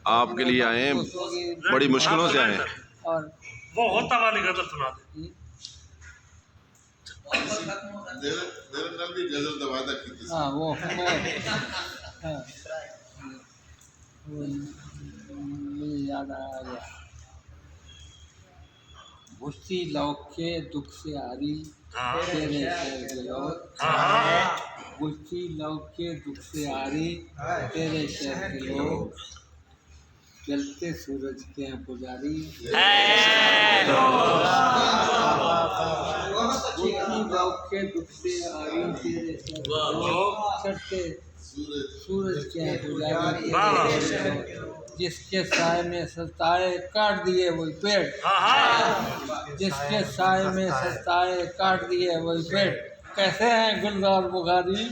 आपके लिए आए हैं, बड़ी मुश्किलों से आए हैं। और बहुत तबाह नहीं करता सुना हाँ वो याद आ गया। भूसी लौक के दुख से हारी तेरे शहर के लोग, भूसी लौक के दुख से हारी तेरे शहर के लोग, जलते सूरज के हैं पुजारी। भूसी लौक के दुख से हारी तेरे शहर के लोग, चढ़ते सूरज के हैं पुजारी। जिसके साए में सताए काट दिए वही पेड़, जिसके साए में सताए काट दिए वही पेड़। कैसे हैं गुलजार बुखारी?